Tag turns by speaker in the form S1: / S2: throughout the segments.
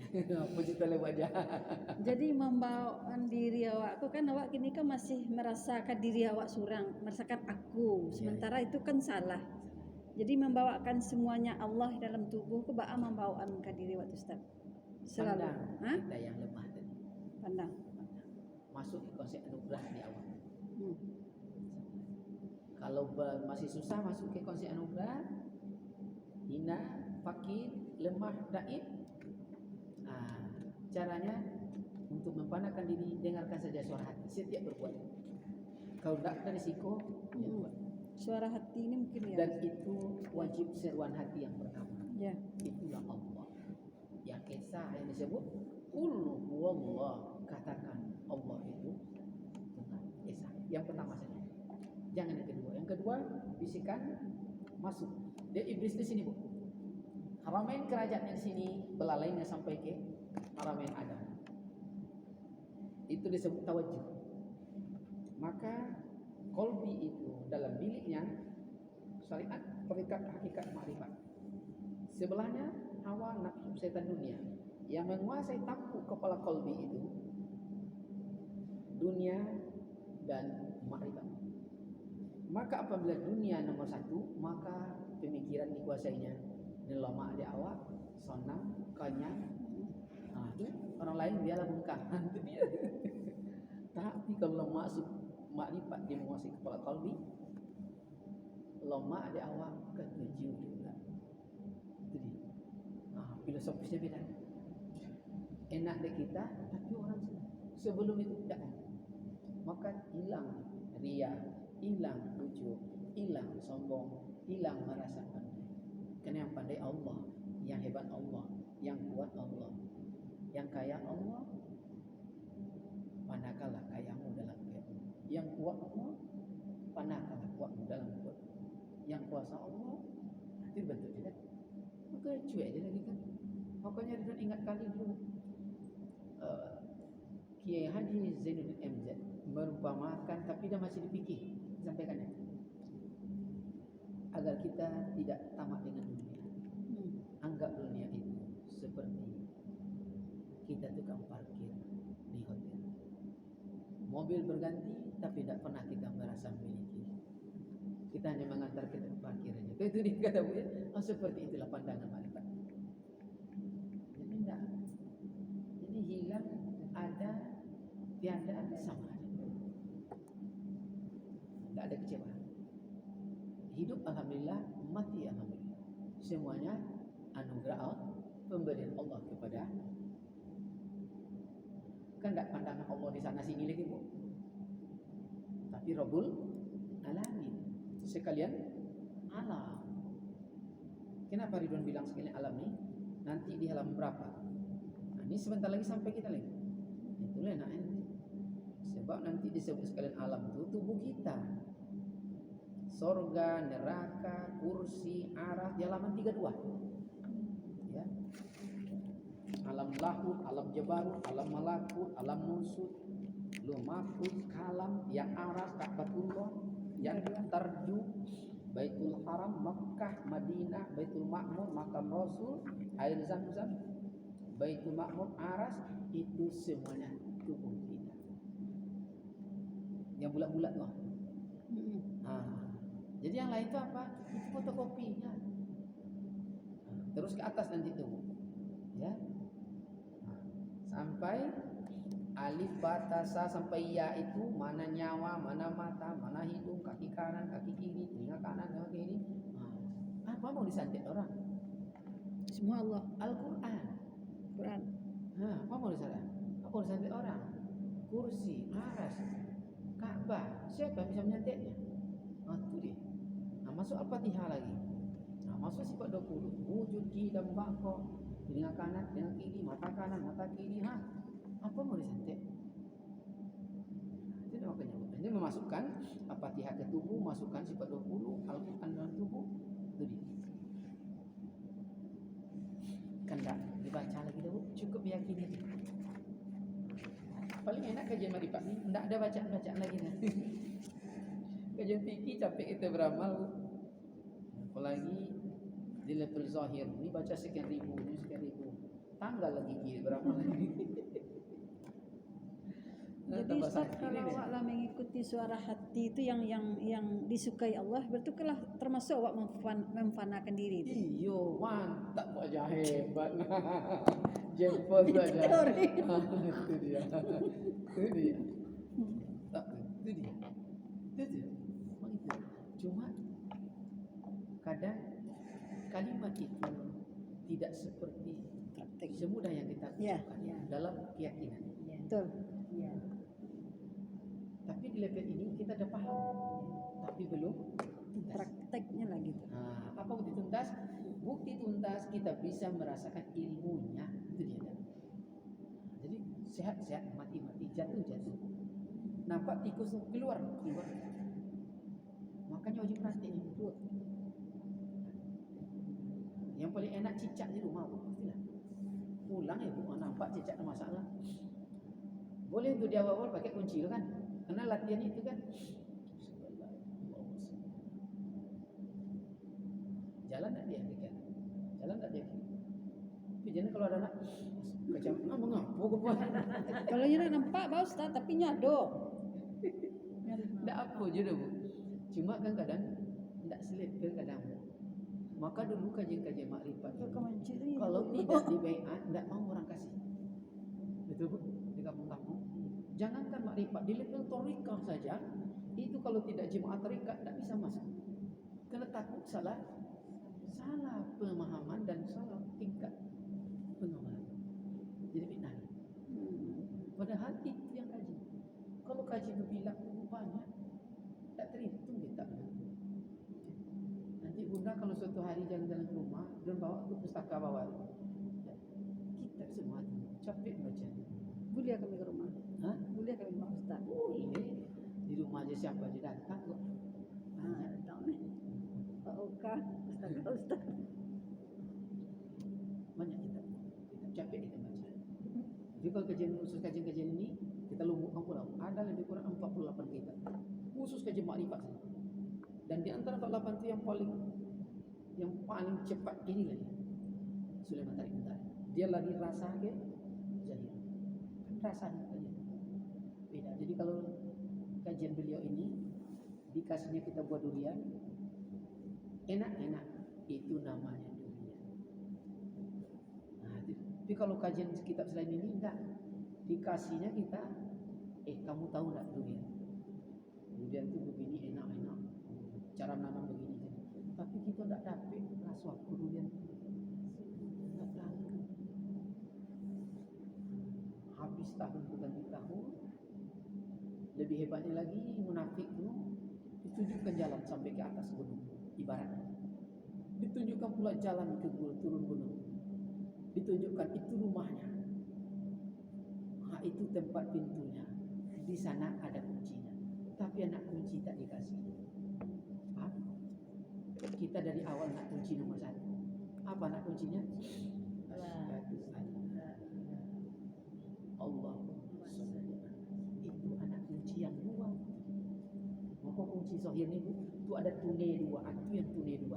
S1: Apa cerita lewat aja.
S2: Jadi membawakan diri awak tu kan awak kini kan masih merasakan diri awak surang, merasakan aku. Sementara itu kan salah. Jadi membawakan semuanya Allah dalam tubuh ke baa membawakan ke diri awak tu Ustaz. Selalu.
S1: Pandang kita yang lemah tadi.
S2: Pandang.
S1: Masuk ke konsep anugerah di awal.
S2: Hmm.
S1: Kalau masih susah masuk ke konsep anugerah, hina, fakir, lemah, daif. Caranya untuk mempanahkan diri, dengarkan saja suara hati setiap berbuat. Kalau tidak ada risiko, ya buat.
S2: Suara hati ini mungkin ya.
S1: Dan itu wajib seruan hati yang pertama.
S2: Ya.
S1: Itulah Allah. Yang Esa yang disebut Qul huwallah, katakan Allah itu Tuhan Esa. Yang pertama saja. Jangan yang kedua. Yang kedua bisikan masuk. Dia iblis di sini, Bu. Haramain kerajaannya di sini, belalainya sampai ke Haramain Adam. Itu disebut tawajuh. Maka kolbi itu dalam biliknya syariat terikat hakikat makrifat. Sebelahnya hawa nafsu setan dunia yang menguasai tampuk kepala kolbi itu dunia dan makrifat. Maka apabila dunia nomor satu, maka pemikiran dikuasainya. Nelama di awak, sonam, kenyang. Orang lain biarlah bengkak. Itu dia. Tapi kalau masuk makrifat dia menguasai kepala kalbi, lama di awak ketujuh juga. Itu dia. Filosofisnya beda. Enak dek kita, tapi orang sebelum itu tidak. Maka hilang ria, hilang ujub, hilang sombong, hilang merasa pandai. Karena yang pandai Allah, yang hebat Allah, yang kuat Allah, yang kaya Allah. Pandangkanlah kayamu dalam kayamu. Yang kuat Allah, pandangkanlah kuatmu dalam kuat. Yang kuasa Allah, itu bentuk dia. Maka cuek dia lagi kan. Makanya dia ingat kali dulu Kiai Haji Zainuddin MZ merumpamakan, tapi dia masih dipikir sampaikannya agar kita tidak tamak dengan dunia. Anggap dunia itu seperti kita tukang parkir di hotel. Mobil berganti tapi tidak pernah kita merasa memiliki. Kita hanya mengantar kita ke parkirannya. Itu dikata Bu ya. Seperti itulah pandangan malaikat. Jadi tidak. Jadi hilang, ada, tiada, sama aja. Tidak ada kecewa. Hidup alhamdulillah, mati alhamdulillah. Semuanya anugerah Allah, pemberian Allah kepada. Kan tidak pandangan Allah di sana sini lagi Bu. Tapi Rabbul Alamin. Sekalian alam. Kenapa Ridwan bilang sekalian alam nih? Nanti di halaman berapa? Nah, ini sebentar lagi sampai kita lagi. Itulah enaknya nanti. Sebab nanti disebut sekalian alam itu tubuh kita. Sorga, neraka, kursi, arat, di halaman 32. Ya. Alam lahut, alam jabarut, alam malakut, alam nusut, lumafuz, kalam, yang aras, Ka'batullah, yang tarju, Baitul Haram, Makkah, Madinah, Baitul Ma'mur, Makam Rasul, air Zam-Zam, Baitul Ma'mur, aras, itu semuanya tubuh kita. Yang bulat-bulat tuh. Jadi yang lain itu apa? Itu fotokopinya. Terus ke atas nanti tuh. Ya. Sampai alif batasa sampai ya itu mana nyawa, mana mata, mana hidung, kaki kanan, kaki kiri, telinga kanan, telinga kiri. Apa mau disantet orang?
S2: Semua Allah.
S1: Al-Quran.
S2: Quran.
S1: Apa mau disantet? Apa mau disantet orang? Kursi, aras, Ka'bah. Siapa yang bisa menyantetnya? Itu dia. Masuk Al-Fatihah lagi. Masuk sifat 20. Wujud, qidam, baqa, telinga kanan, telinga kiri, mata kanan, mata kiri. Apa mau disantet? Itu makanya ini memasukkan Al-Fatihah ke tubuh, masukkan sifat 20 Al-Quran dalam tubuh. Itu dia. Kan tak dibaca lagi dah, cukup yakini itu. Paling enak kajian marifat ni, tidak ada bacaan-bacaan lagi dah. Kajian fikih capek kita beramal. Apalagi di level zahir, ni baca sekian ribu, ni sekian ribu. tanggal lagi kiri berapa lagi.
S2: Jadi Ustaz, kalau awaklah mengikuti suara hati itu yang disukai Allah, berarti lah termasuk awak memfanakan diri itu.
S1: Iyo, mantap kok aja hebat. Jempol tu aja.
S2: Teori.
S1: Itu dia. Itu dia. Tak, itu dia. Itu dia. Memang itu. Cuma kadang kalimat itu tidak seperti
S2: Praktek.
S1: semudah yang kita
S2: Ya,
S1: ucapkan
S2: ya.
S1: dalam keyakinan.
S2: Betul. Ya.
S1: Tapi di level ini kita dah paham, tapi belum tuntas.
S2: Prakteknya lagi tuh.
S1: Nah, apa bukti tuntas? Bukti tuntas kita bisa merasakan ilmunya, itu dia. Dah. Jadi sehat-sehat, mati-mati, jatuh-jatuh. Nampak tikus tu keluar. Makanya wajib praktik ni. Yang paling enak cicak di rumah pun pastilah. Pulang ya bu, nampak cicak ada masalah. Boleh tu di awal-awal pakai kunci kan? Karena latihan itu kan jalan tak dia dekat. Jalan tak dia. Tapi jangan kalau ada anak macam mengapa kau buat?
S2: Kalau you nak nampak bau Ustaz, tapi nyado.
S1: Tak apa je dah bu. Cuma kan kadang tak selesa kadang. Maka dulu kajian-kajian makrifat kalau tidak dibaiat, tak mau orang kasih. Betul bu? Di kampung-kampung. Jangankan makrifat, di level torikah saja, itu kalau tidak jemaah tarikat tak bisa masuk. Kerana takut salah pemahaman dan salah tingkat pengamalan. Jadi fitnah. Padahal itu yang kaji. Kalau kaji berbilang banyak, tak terhitung kita. Nanti bunda kalau suatu hari jalan-jalan ke rumah dan bawa ke pustaka bawah, kitab semua tu capek baca.
S2: Boleh kami ke rumah?
S1: Hah?
S2: Boleh kami ke rumah Ustaz?
S1: Boleh. Di rumah aja siapa aja datang kok.
S2: Tahu ni. Pak Oka, Ustaz.
S1: Banyak kita capek kita baca. Jadi kalau khusus kajian-kajian ini kita lumpuhkan pula. Ada lebih kurang 48 kitab khusus kajian makrifat saja. Dan di antara 48 itu yang paling cepat ini lagi Sulaiman Tarik Utara. Dia lagi rasa ke zahir. Rasa aja. Beda. Jadi kalau kajian beliau ini dikasihnya kita buat durian, enak-enak, itu namanya durian. Nah, tapi kalau kajian kitab selain ini enggak, dikasihnya kita, kamu tahu enggak durian? Durian itu begini enak-enak, cara nanam begini. Tapi kita enggak dapat rasa durian. Enggak tahu. Habis tahun berganti tahun, lebih hebatnya lagi munafik itu ditunjukkan jalan sampai ke atas gunung, ibarat ditunjukkan pula jalan ke turun gunung, ditunjukkan itu rumahnya, itu tempat pintunya, di sana ada kuncinya, tapi anak kunci tak dikasih. Apa? Kita dari awal nak kunci nomor 1. Apa anak kuncinya? Allah. Itu anak kunci yang 2. Maka kunci zahir ni tu ada tunai 2, itu yang tunai 2.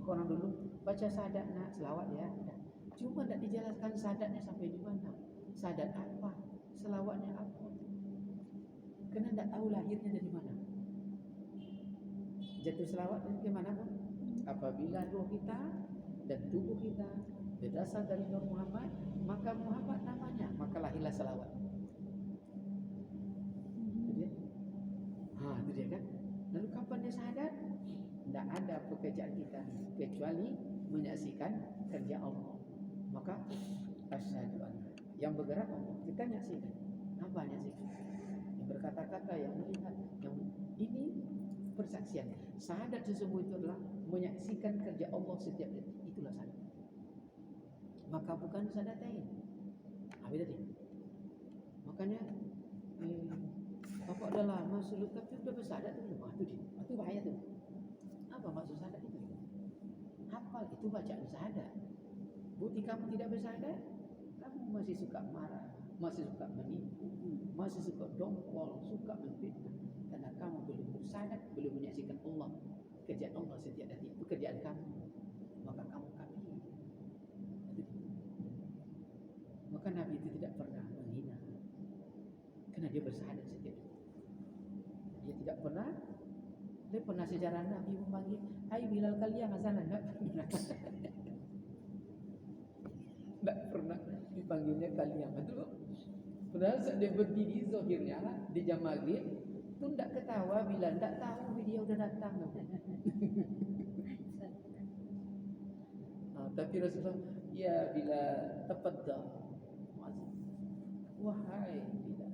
S1: Orang dulu baca syahadat nak selawat ya, cuma tak dijelaskan syahadatnya sampai di mana, syahadat apa, selawatnya apa, kerana tak tahu lahirnya dari mana. Jatuh selawat dari mana pun, apabila roh kita dan tubuh kita berasal dari Nur Muhammad, maka Muhammad namanya, maka lahirlah selawat. Itu dia. Itu dia kan. Lalu kapan dia syahadat? Tak ada pekerjaan kita kecuali menyaksikan kerja Allah. Maka asyhadu anna, yang bergerak Allah, kita nyaksikan. Apa nyaksikan? Yang berkata-kata, yang melihat, yang ini persaksian. Syahadat sesungguhnya itu adalah menyaksikan kerja Allah setiap detik. Itulah syahadat. Maka bukan syahadatain. Beda dia. Makanya Bapak dah lama suluk tapi sudah bersyahadat tu belum? Itu dia. Itu bahaya tu. Apa maksud syahadat itu? Hafal itu bacaan syahadat. Bukti kamu tidak bersyahadat, kamu masih suka marah, masih suka menipu, masih suka dongkol, suka menfitnah. Karena kamu belum bersyahadat, belum menyaksikan Allah, kerjaan Allah setiap detik, pekerjaan kamu. Maka kamu kafir. Itu dia bersyahadat setiap itu. Dia pernah sejarah Nabi memanggil, "Hai Bilal kalian azan." Enggak pernah. Enggak pernah dipanggilnya kalian. Betul. Padahal saat dia berdiri zahirnya di jam maghrib tu enggak ketawa Bilal, enggak tahu dia udah datang. Tapi Rasulullah, ya Bilal, tafaddal. Wahai Bilal,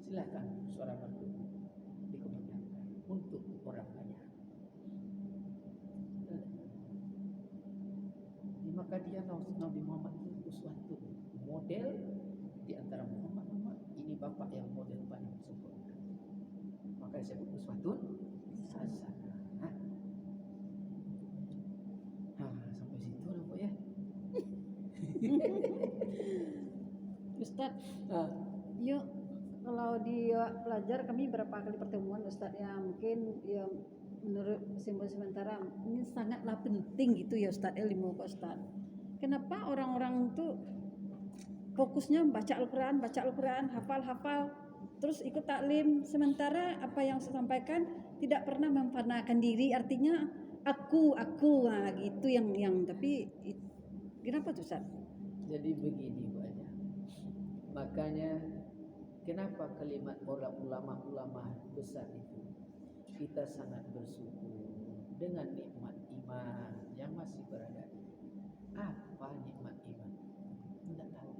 S1: silakan suara merdu dikemudiankan untuk orang banyak. Maka dia Nabi Muhammad itu uswatun, model di antara Muhammad ini bapak yang model paling sempurna. Maka saya sebut uswatun hasanah. Sampai situ nampak ya.
S2: Ustaz, yuk kalau di pelajar kami berapa kali pertemuan Ustaz ya, mungkin ya menurut simbol sementara ini sangatlah penting gitu ya Ustaz, ilmu Ustaz. Kenapa orang-orang itu fokusnya baca Al-Quran, hafal, terus ikut taklim, sementara apa yang saya sampaikan tidak pernah memfanakan diri, artinya aku gitu yang tapi kenapa tuh Ustaz?
S1: Jadi begini Bu Aja. Makanya kenapa kalimat orang ulama-ulama besar itu kita sangat bersyukur dengan nikmat iman yang masih berada. Apa nikmat iman? Tidak tahu.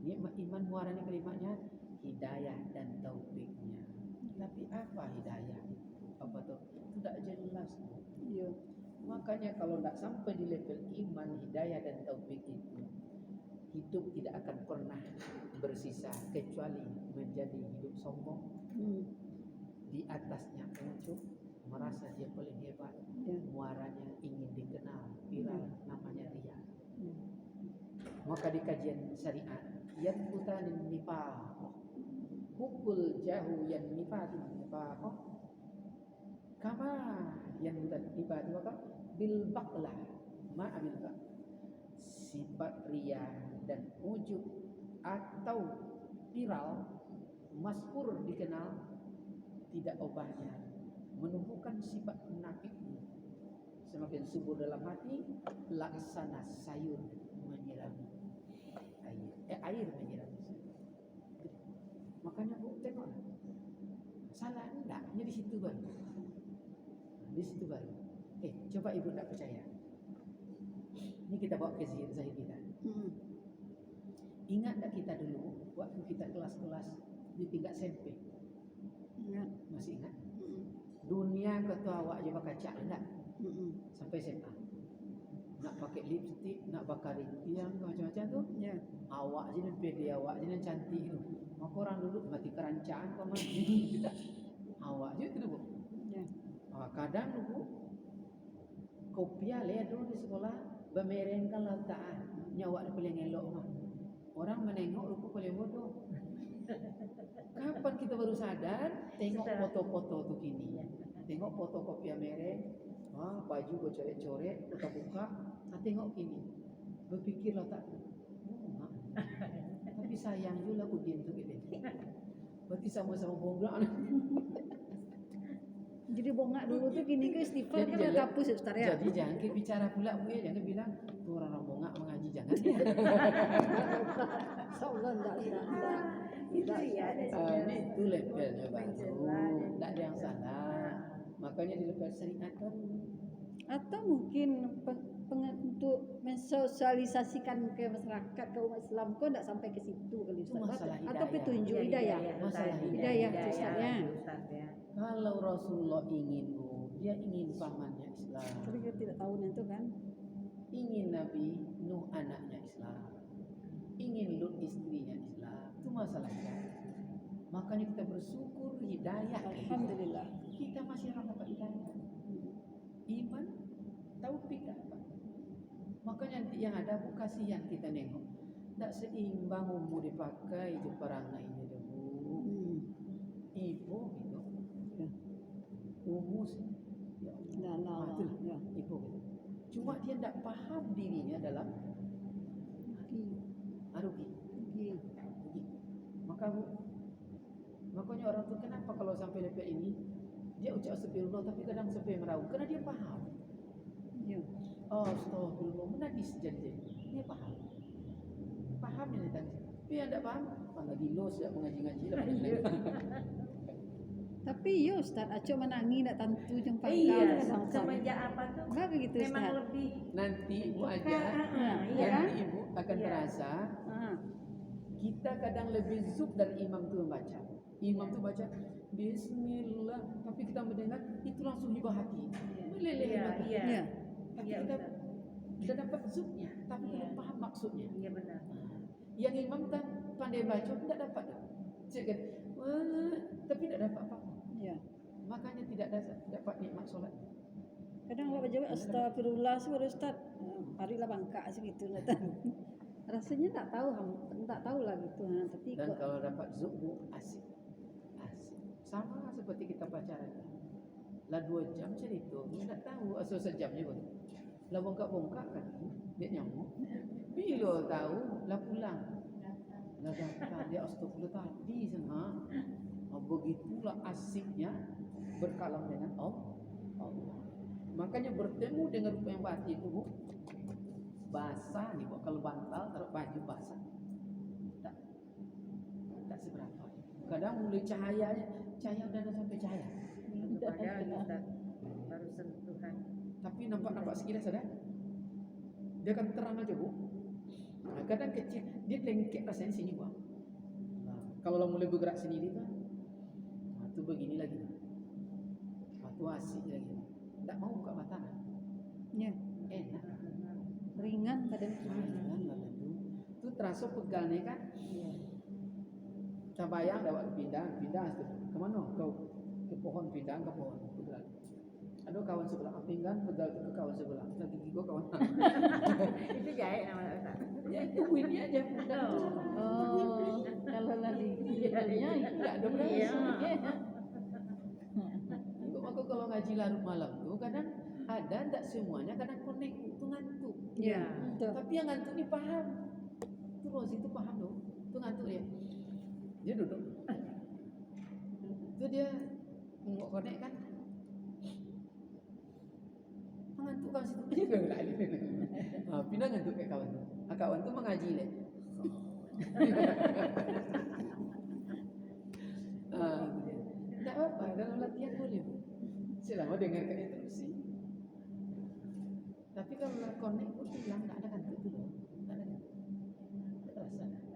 S1: Nikmat iman muaranya kalimatnya hidayah dan taufiknya. Tapi apa hidayah? Apa taufik? Tidak jelas.
S2: Iya.
S1: Makanya kalau tidak sampai di level iman, hidayah dan taufik itu, hidup tidak akan pernah bersisa kecuali menjadi hidup sombong. Di atasnya ujub, merasa dia paling hebat, muaranya ingin dikenal, viral, namanya riya. Maka di kajian syariat, yatbutanin nifaq, hukul jahu yan nifatin nifaq, kama yan nifaq maka bil baqlah ma'abil baq. Sifat riya dan ujub atau viral, masyhur dikenal, tidak ubahnya menumbuhkan sifat munafik. Semakin subur dalam hati, laksana sayur menyirami air menyirami sayur. Makanya Bu tengok, salah endaknya di situ baru. Di situ baru. Coba Ibu tak percaya. Ini kita bawa ke zahir kita. Ingat tak kita dulu waktu kita kelas-kelas di tingkat SMP?
S2: Ingat.
S1: Masih ingat? Dunia ketua awak je pakai kaca enggak? Sampai SMA. Nak pakai lipstick, nak bakar rintian, macam-macam tu.
S2: Ya.
S1: Awak je dan pede awak je dan cantik tu. Maka orang dulu mati kerancaan kau mah. Awak je tu Bu.
S2: Ya.
S1: Kadang Bu kopiah lihat dulu di sekolah bemerengkan lantaan. Nyawa dia paling elok mah. Orang menengok rupa paling bodoh. Kapan kita baru sadar? Tengok foto-foto tu kini. Tengok foto kopiah mereng. Baju bercoret-coret, buka-buka. Tengok kini. Berfikirlah tak. Tapi sayang juga Udin tu gitu. Berarti sama-sama bongak.
S2: Jadi bongak dulu tuh gini ke istighfar kan
S1: Jadi
S2: kapus ya Ustaz ya.
S1: Jadi jangan kita bicara pula Bu ya, jangan bilang tuh orang bongak mengaji, jangan.
S2: Insyaallah enggak.
S1: Itu itu levelnya baru. Tidak ada yang salah. Makanya di level syariat kan.
S2: Atau mungkin untuk mensosialisasikan ke masyarakat, ke umat Islam kok enggak sampai ke situ kali
S1: Itu
S2: Ustaz.
S1: masalah
S2: Atau
S1: hidayah.
S2: petunjuk hidayah.
S1: Masalah
S2: Hidayah Ustaznya.
S1: Kalau Rasulullah ingin Bu, dia ingin pamannya Islam.
S2: Tapi kita tidak tahu itu kan.
S1: Ingin Nabi Nuh anaknya Islam. Ingin Lut istrinya Islam. Itu masalahnya. Makanya kita bersyukur hidayah.
S2: Alhamdulillah.
S1: Kita masih orang dapat hidayah. Iman, taufik apa? Makanya yang ada Bu kasihan kita nengok. Tak seimbang umur dipakai je perangai ini dah Bu. Ibu gitu. Umus. Ya Allah.
S2: Ya.
S1: Ibu gitu. Cuma dia tak faham dirinya dalam rugi. Maka Bu Makanya orang tuh kenapa kalau sampai level ini dia ucap astagfirullah tapi kadang sampai meraung karena dia paham.
S2: Ya.
S1: Oh, astagfirullah menangis jadi dia paham. Paham yang ditangis. Tapi yang tidak paham malah gilo siap mengaji-ngaji lah.
S2: Tapi yo Ustaz, aco menangi nak tentu jeung pangkal
S3: Iya,
S2: sama
S3: semenjak apa tuh
S2: enggak begitu
S3: memang
S2: Ustaz.
S3: lebih
S1: Nanti ibu aja,
S3: iya kan?
S1: nanti ibu akan
S3: Iya.
S1: merasa
S2: Ah,
S1: kita kadang lebih zuk dari imam tuh membaca. Imam tuh baca Bismillah, tapi kita mendengar itu langsung hibah hati. Meleleh
S3: Iya,
S1: hati.
S3: iya.
S2: iya.
S1: Tapi
S3: Iya,
S1: kita
S3: Ustaz.
S1: sudah dapat zuknya, tapi
S3: Iya.
S1: belum paham maksudnya.
S3: Iya benar.
S1: Yang imam kan pandai baca tidak dapat. Cik kan, wah, tapi tidak dapat apa-apa.
S2: Iya.
S1: Makanya tidak dapat nikmat solat.
S2: Kadang awak jawab astagfirullah baru Ustaz. Harilah bangka segitu lah. Rasanya tak tahu, tak tahu lah gitu. Tapi
S1: Dan
S2: kok
S1: kalau dapat zuk asik. Sama seperti kita pacaran. Lah 2 jam cerita, tidak tahu asal sejamnya pun. Lah bongkak-bongkak kan, dia nyamuk. Bila tahu, lah pulang. Lah datang dia astagfirullah tadi sana. Begitulah asiknya berkalam dengan Allah. Makanya bertemu dengan rupa yang batin itu Bu, basah nih Bu. Kalau bantal taruh baju basah. Tak seberapa. Kadang mulai cahaya udah ada sampai cahaya.
S3: Padahal Ustaz baru sentuhan.
S1: Tapi nampak sekilas ada. Dia akan terang aja Bu. Nah, kadang kecil dia lengket rasanya sini Bu. Nah, kalau mulai bergerak sendiri kan, nah, tu begini lagi. Waktu asik lagi. Tak mau buka mata kan?
S2: ya,
S1: Enak.
S2: ringan badan
S1: Ringan badan tu. Tu terasa pegalnya kan?
S3: Iya.
S1: Saya bayang dah waktu pindah tu. Ke mana? Ke pohon pindah ke pohon pegal. Ada kawan sebelah pinggan pegal tu ke kawan sebelah. Kita gigi gua kawan.
S3: Itu jahit namanya Ustaz.
S1: Ya itu ini aja.
S2: Oh, kalau lagi
S3: Iya.
S1: Enggak ada berapa.
S3: Iya.
S1: Maka kalau ngaji larut malam tu kadang ada tak semuanya kadang connect tu ngantuk.
S3: Iya.
S2: betul.
S1: Tapi yang ngantuk ni paham. Tu Rozi tu paham tu. Tu ngantuk dia. Dia duduk. Tu dia mau connect kan. Ngantuk kawan situ. Juga enggak ada. Pindah ngantuk ke kawan tu. Kawan tu mengaji le. Tak apa, dalam latihan boleh. Selama dengarkan instruksi. Tapi kalau connect pun hilang, tak ada kantuk tu loh. Tak ada kantuk. Tak terasa.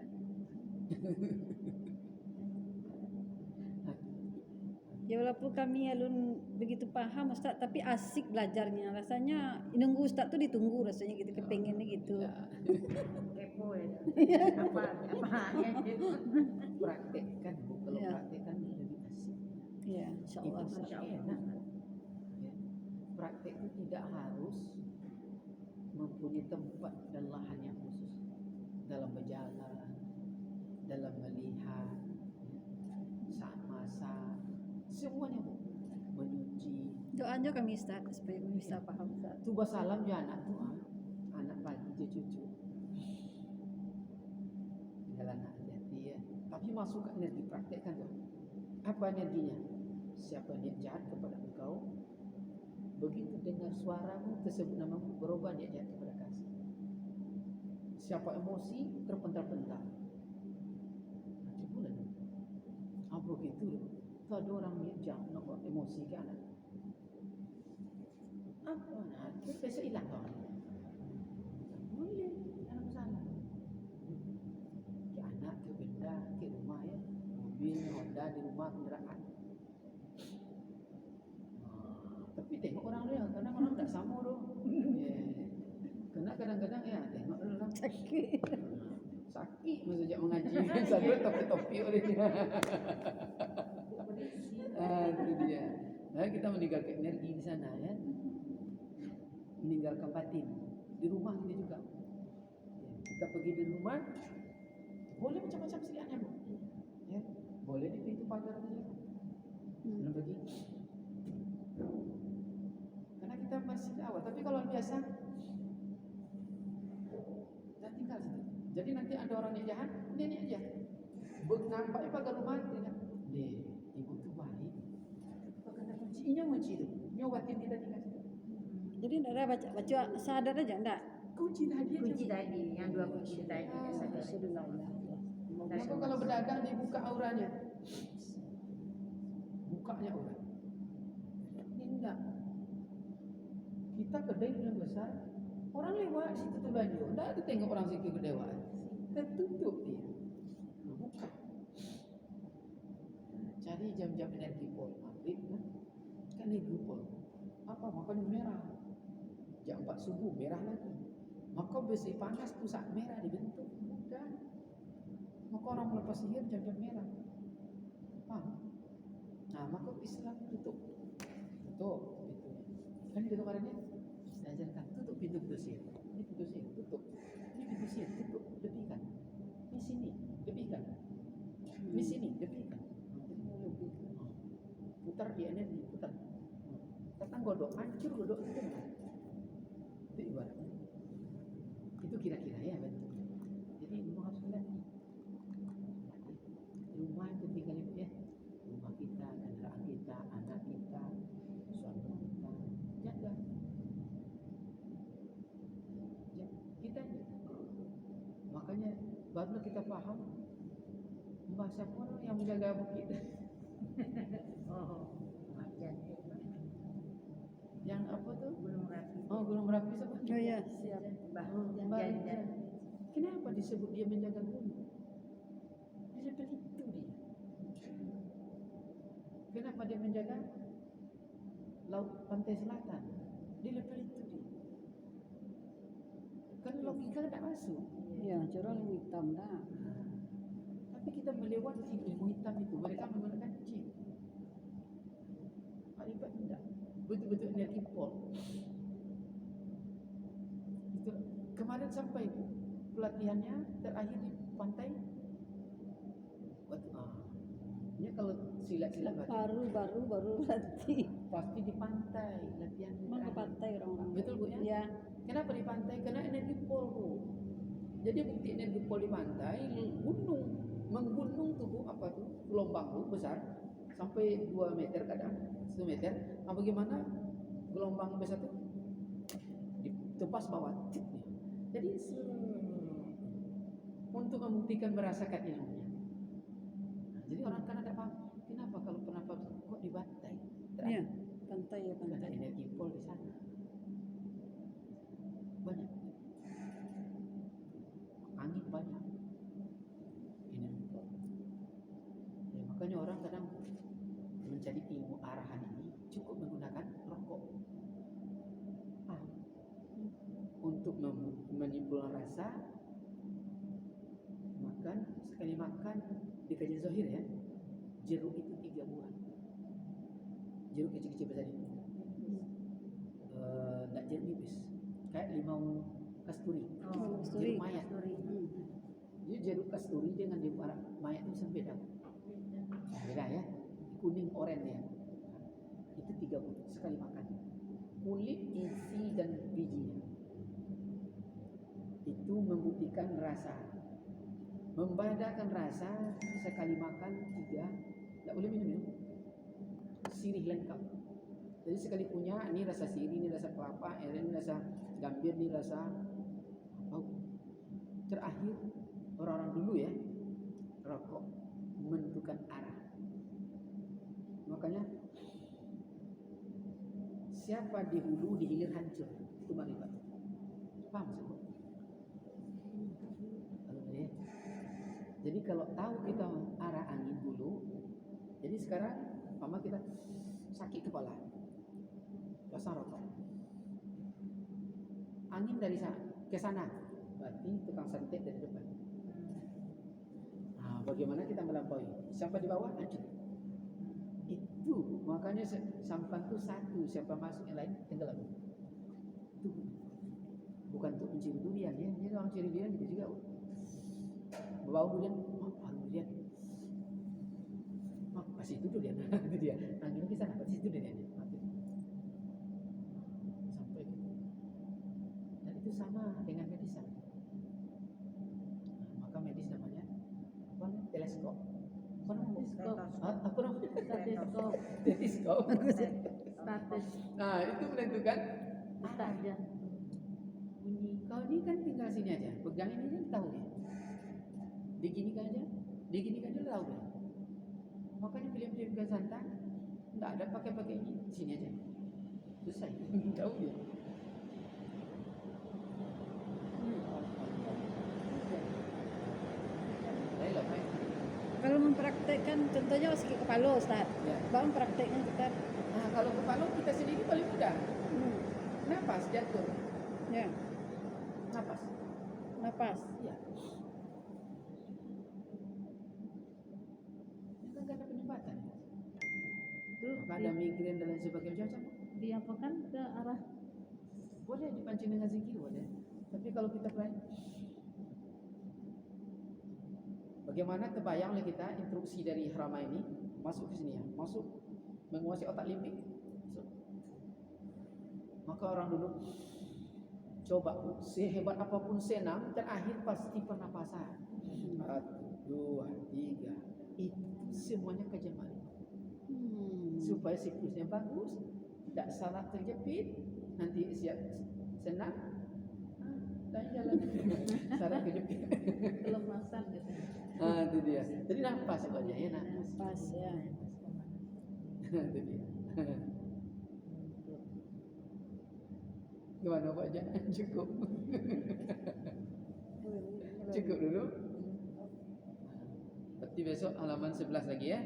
S2: Ya walaupun kami alun begitu paham Ustaz, tapi asik belajarnya. Rasanya nunggu Ustaz tuh ditunggu rasanya gitu, kepengennya gitu.
S1: Ya,
S3: Kepo ya. Apa gitu.
S1: praktekkan Bu. Kalau
S2: Ya.
S1: praktekkan lebih asik.
S2: Ya, insyaallah.
S1: Itu
S3: Masya
S1: saja
S3: Allah.
S1: enak. Ya. Praktek itu tidak harus mempunyai tempat dan lahan yang khusus. Dalam berjalan, dalam melihat, saat masak, semuanya Bu. Menyuci.
S2: Doanya kami Ustaz supaya bisa paham Ustaz.
S1: Tu salam je anak tu anak pagi je cucu. Tinggal anak hati ya. Tapi masuk ke energi praktekkan tu. Apa energinya? Siapa niat jahat kepada engkau, begitu dengar suaramu tersebut namamu berubah niat jahat kepada kasih. Siapa emosi terpental-pental. Coba lah. Apa begitu? Tu ada orang niat jahat nak buat emosi ke anak. Apa nak? Kita biasa hilang tau. Boleh, anak salah. Ke anak, ke benda, ke rumah ya. Mobil, Honda di rumah, kenderaan. Tapi tengok orang dia, kadang orang tak sama tu. Kena kadang-kadang ya tengok dulu lah.
S2: Sakit.
S1: Sakit masa sejak mengaji. Sampai topi-topi oleh dia. Itu dia. Nah, kita meninggalkan energi di sana ya. Meninggalkan batin. Di rumah kita juga. Kita pergi di rumah, boleh macam-macam sediaannya Bu. Ya, boleh di pintu pagar saja. Belum pergi. Karena kita masih awal. Tapi kalau biasa, dah tinggal situ. Jadi nanti ada orang yang jahat, dia ni aja. Nampaknya pagar rumah, dia ibu tuh baik. Apa kata kuncinya kunci itu, nyobatin kita dikasih.
S2: Jadi enggak ada baca sadar aja enggak?
S1: Kunci tadi.
S3: Kunci tadi, yang 2 kunci tadi biasanya.
S1: Maka kalau berdagang dibuka auranya, bukanya aura. Ini enggak. Kita kedai yang besar, orang lewat situ tuh belanja. Enggak ada tengok orang situ kedewaan. Tertutup dia. Buka. Cari jam-jam energi pol, maghrib kan energi pol. Apa makan merah? Jam 4 subuh merah lagi. Maka besi panas tuh saat merah dibentuk. Udah. Maka orang melepas sihir jam-jam merah. Paham? Nah, maka Islam tutup. Tutup itu. Kan gitu kemarinnya diajarkan tutup pintu sihir. Ini pintu sihir tutup. Ini pintu sihir tutup, lebihkan. Di sini, lebihkan. Di sini, lebihkan. Putar dia energi, putar. Datang godok, hancur godok itu. Itu ibaratnya. Itu kira-kira ya betul. Jadi memang harus lihat rumah itu tinggal itu ya. Rumah kita, kendaraan kita, anak kita, suami kita, jaga. Kita makanya baru kita paham bahasa orang yang menjaga bukit.
S3: Oh,
S1: Yang apa tuh?
S3: Gunung Merapi.
S1: Oh, Gunung Merapi siapa?
S2: Oh iya, siap.
S3: Mbah Janjan.
S1: Kenapa disebut dia menjaga gunung? Dia itu dia. Kenapa dia menjaga laut pantai selatan? Dia level itu dia. Kan logika tidak masuk.
S2: Iya, curang yang hitam dah.
S1: Tapi kita melewati ilmu hitam itu. Mereka menggunakan jin. Akibat tidak. Betul-betul energi pol. Itu kemarin sampai pelatihannya terakhir di pantai. Ini kalau silat-silat
S2: Baru latih.
S1: pasti di pantai latihan.
S2: Memang ke pantai orang-orang.
S1: Betul Bu ya?
S2: Iya.
S1: Kenapa di pantai? Karena energi pol Bu. Jadi bukti energi pol di pantai, gunung, menggunung tuh Bu, apa tuh? Gelombang Bu besar sampai 2 meter kadang 1 meter. Nah, bagaimana gelombang besar tuh ditepas bawah. Jadi untuk membuktikan merasakan ilmunya. Nah, jadi orang kan ada paham. Kenapa kalau pernah kok di pantai?
S2: Iya, pantai ya
S1: Karena
S2: pantai.
S1: energi pol di sana banyak, angin banyak, energi pol. Ya, makanya orang kadang mencari ilmu arahan ini cukup menggunakan rokok untuk menyimpulkan rasa. Makan sekali makan di kajian zahir ya, jeruk itu 3 buah, jeruk kecil-kecil besar itu. Tak jeruk nipis, kayak limau kasturi, jeruk mayat. Jadi jeruk kasturi dengan jeruk mayat itu sampai beda ya, kuning oranye ya. Itu 3 buah sekali makan. Kulit, isi dan bijinya itu membuktikan rasa, membadakan rasa. Sekali makan 3, tak boleh minum. Sirih lengkap. Jadi sekali punya, ini rasa sirih, ini rasa kelapa, ini rasa gambir, ini rasa bau. Terakhir orang-orang dulu ya, rokok menentukan arah. Makanya siapa di hulu di hilir hancur, itu makrifat. Paham maksudku? Jadi kalau tahu kita arah angin dulu, jadi sekarang mama kita sakit kepala, pasang rokok. Angin dari sana ke sana, berarti tukang santet dari depan. Nah, bagaimana kita melampaui? Siapa di bawah hancur. Itu makanya sampan itu satu, siapa masuk yang lain tenggelam. Itu bukan untuk mencuri durian ya, jadi orang curi durian gitu juga. Bawa durian, durian, masih itu durian, itu dia. Anginnya ke sana, masih itu durian. Sampai gitu. Dan itu sama dengan medisan. Nah, maka medis namanya apa? Teleskop. Apa nama?
S3: Stetoskop.
S1: Apa nama?
S3: Stetoskop.
S1: Stetoskop.
S3: Status.
S1: Nah, itu menentukan
S3: Ustaz aja.
S1: bunyi. Kau ini kan tinggal sini aja, pegang ini aja tahu dia. Diginikan aja tahu dia. Makanya film-film Kian Santang enggak ada pakai ini, sini aja. Selesai. Tahu dia. Baiklah, baik.
S2: Kalau mempraktekkan contohnya sakit kepala Ustaz.
S1: Ya.
S2: Bang prakteknya kita.
S1: Nah, kalau kepala kita sendiri paling mudah. Napas jatuh.
S2: Ya,
S1: Napas.
S2: napas.
S1: Iya. Itu kan ada penyebatan.
S3: Itu
S1: Maka ada migrain dan lain sebagainya macam.
S3: diapakan ke arah
S1: Boleh dipancing dengan zikir boleh. Tapi kalau kita pelajari, bagaimana terbayang oleh kita instruksi dari Hrama ini masuk ke sini ya, masuk menguasai otak limbik. Masuk. Maka orang dulu coba sehebat apapun senam terakhir pasti pernapasan. 1, 2, 3 itu semuanya kejaman. Supaya siklusnya bagus, tidak salah terjepit, nanti siap senang, dan jalan salah terjepit.
S3: kelemasan gitu.
S1: Itu dia. Jadi nafas itu aja ya nafas.
S2: Napas ya.
S1: Itu dia. Gimana Pak Jan? Cukup. Cukup dulu. Berarti besok halaman 11 lagi ya.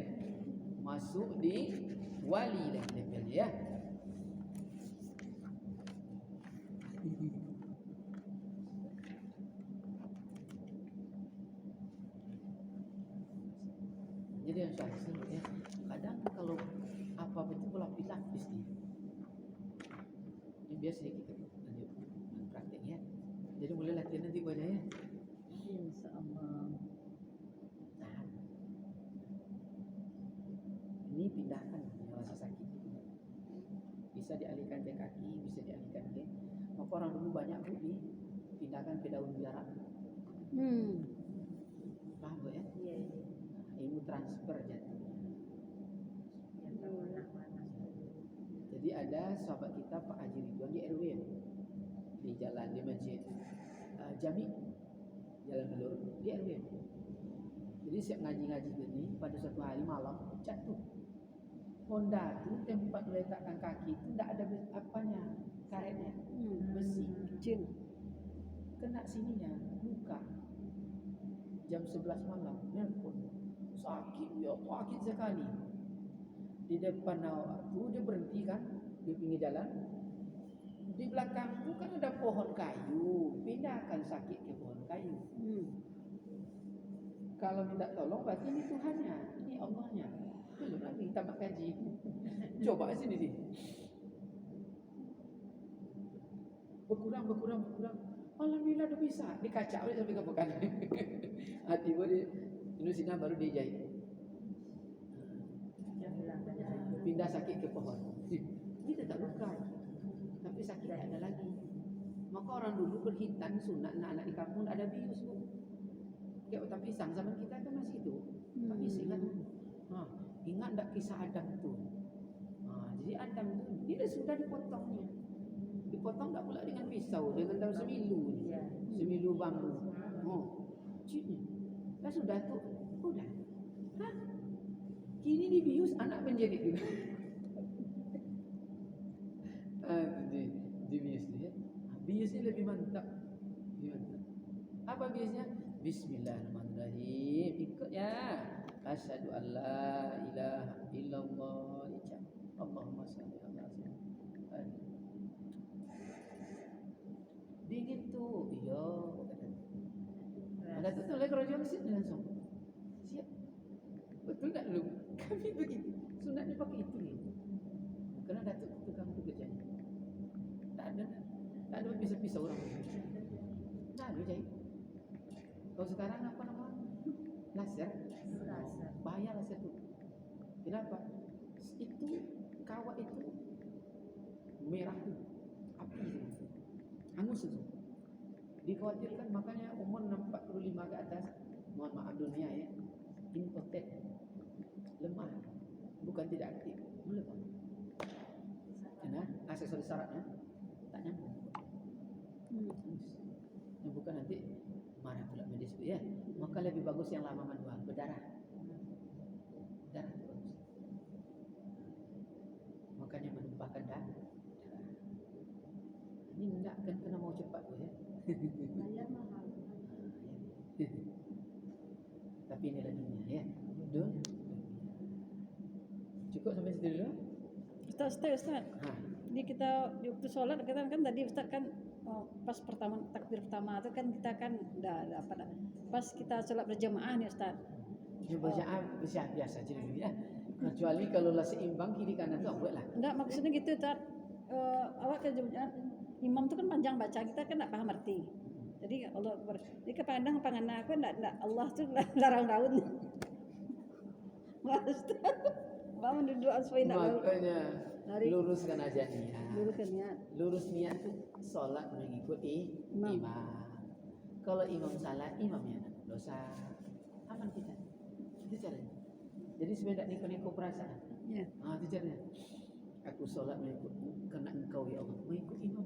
S1: Masuk di wali dah levelnya ya. Jadi yang saya ya, kadang kalau apa betul berlapis-lapis nih. Ini biasa kita lanjut prakteknya. Jadi mulai latihan nanti aja ya.
S3: Insyaallah.
S1: Tahan. Ini pindahkan yang rasa sakit. Bisa dialihkan ke kaki, bisa dialihkan ke. Maka orang dulu banyak dipindahkan ke daun biara. Paham Bu ya?
S3: Iya, iya.
S1: Ilmu transfer jatuh.
S3: Yang tahu mana.
S1: Jadi ada sahabat kita Pak Haji Ridwan di RW di jalan di masjid Jami Jalan Belur di RW. Jadi siap ngaji-ngaji gini pada suatu hari malam jatuh. Honda tu tempat meletakkan kaki itu tidak ada apanya karetnya besi
S2: Kecil.
S1: kena sininya luka. Jam 11 malam nelpon sakit ya sakit sekali. Di depan awak tu dia berhenti kan di pinggir jalan. Di belakang tu kan ada pohon kayu, pindahkan sakit ke pohon kayu. Kalau minta tolong berarti ini Tuhannya, ini Allahnya. Belum lagi tamat kaji. Coba sini sini. Berkurang. Alhamdulillah dah bisa. Dikacak oleh sampai ke pekan. Hati gua di Indonesia baru dijahit.
S3: Yang bilang tadi.
S1: Pindah sakit ke pohon. Kita tak luka, tapi sakit tak ada lagi. Maka orang dulu berhitan sunat anak-anak di kampung tak ada bius bu. Kayak otak pisang zaman kita kan masih itu. Tapi ingat, ingat tak kisah Adam tu? Jadi Adam tu dia sudah dipotongnya. Dipotong tak pula dengan pisau, dengan daun semilu ni.
S3: Iya.
S1: Semilu bambu. Cipnya. Dah sudah tu, udah. Kini dibius anak menjerit juga. Dibius dia. Bius ni lebih mantap. Apa biusnya? Bismillahirrahmanirrahim. Ikut ya. Asyhadu an la ilaha illallah. Ucap. Allahumma shalli ala sayyidina. Dingin tu. Iya. Ada tu lagi kerja mesti langsung. Siap. Betul tak lu? Kami begitu. Sunatnya pakai itu ni. Kerana Datuk tukang tu kerjanya. Tak ada pisau-pisau orang. Tak ada jahit. Kalau sekarang apa nama? Laser. Bahaya laser tu. Kenapa? Itu kawat itu merah tu. Api tu. Hangus tu. Dikhawatirkan makanya umur 45 ke atas, mohon maaf dunia ya, impotent. lemah, bukan tidak aktif, melemah. Karena aksesoris syaratnya tak nyambung. Yang bukan nanti marah pula medis ya. Maka lebih bagus yang lama manual, berdarah. Darah itu bagus. Makanya menumpahkan darah. Ini enggak kan kena mau cepat tu ya.
S3: Bayar mahal.
S1: Tapi inilah dunia ya. Cukup sampai situ dulu.
S2: Ustaz.
S1: Ha.
S2: Ini kita di waktu sholat kita kan tadi Ustaz kan pas pertama takbir pertama itu kan kita kan dah apa dah. Pas kita sholat berjamaah nih Ustaz.
S1: Ya bacaan biasa je dulu ya. Kecuali kalau lah seimbang kiri kanan tu buatlah.
S2: Enggak maksudnya gitu Ustaz. Awak ke imam tu kan panjang baca kita kan tak paham arti. Jadi Allah jadi kepandang pangan aku enggak Allah tu larang daun. Mas bangun duduk supaya nak
S1: Makanya
S2: Dari-
S1: luruskan aja niat.
S2: dulu kan niat.
S1: Lurus niat tu solat mengikuti
S2: Imam.
S1: imam. Kalau imam salah, imam yang ada dosa. Aman kita. Itu caranya. Jadi sebenarnya niko-niko perasaan.
S2: Ya.
S1: Itu caranya. Aku solat mengikut karena engkau ya Allah, mengikut imam.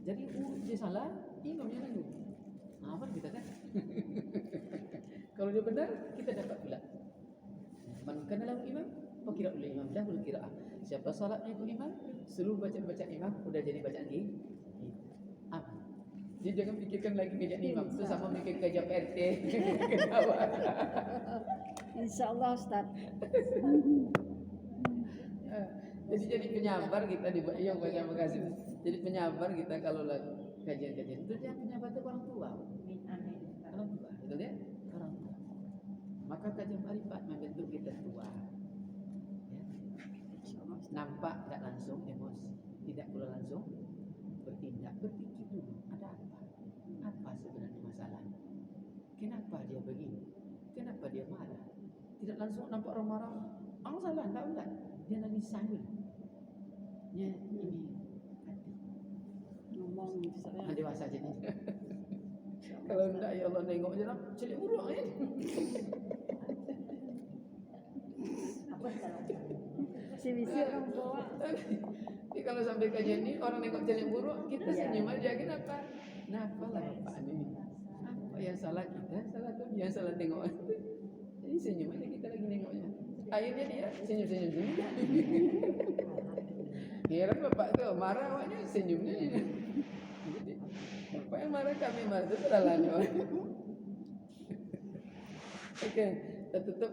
S1: Jadi dia salah, imam yang nanggung. Aman kita kan? Kalau dia benar, kita dapat pula. Man kana lahu imam, fakira oleh imam dahulu qiraah. Siapa salat mengikut imam, seluruh bacaan-bacaan imam sudah jadi bacaan dia. Aman. Dia jangan fikirkan lagi kerja imam, tu sama mikir kerja PRT.
S2: Insyaallah Ustaz.
S1: Jadi penyabar kita di yang banyak makasih. Jadi penyabar kita kalau lagi kajian-kajian itu yang penyabar itu orang tua. Orang tua, betul ya? Orang tua. Maka kajian marifat membentuk kita tua. Ya. Nampak tak langsung emosi, tidak pula langsung bertindak, berpikir dulu ada apa? Apa sebenarnya masalahnya? Kenapa dia begini? Kenapa dia marah? Tidak langsung nampak orang marah. Orang salah, enggak. Dia nanti sambil. Ya, ini hati.
S2: Ngomong Ustaz ya.
S1: Dewasa jadi. Kalau enggak ya Allah nengok je lah celik buruk ya.
S3: Apa salah?
S2: Visi orang tua.
S1: Jadi kalau sampai kajian ini orang nengok celik buruk kita senyum aja kenapa? Kenapa lah Bapak ini? Apa yang salah kita? Salah tu dia yang salah tengok. Jadi senyum aja kita lagi nengoknya. Akhirnya dia senyum-senyum. Heran Bapak tu marah awaknya senyumnya. Jadi, Bapak yang marah kami marah itu salahnya. Okey, kita tutup.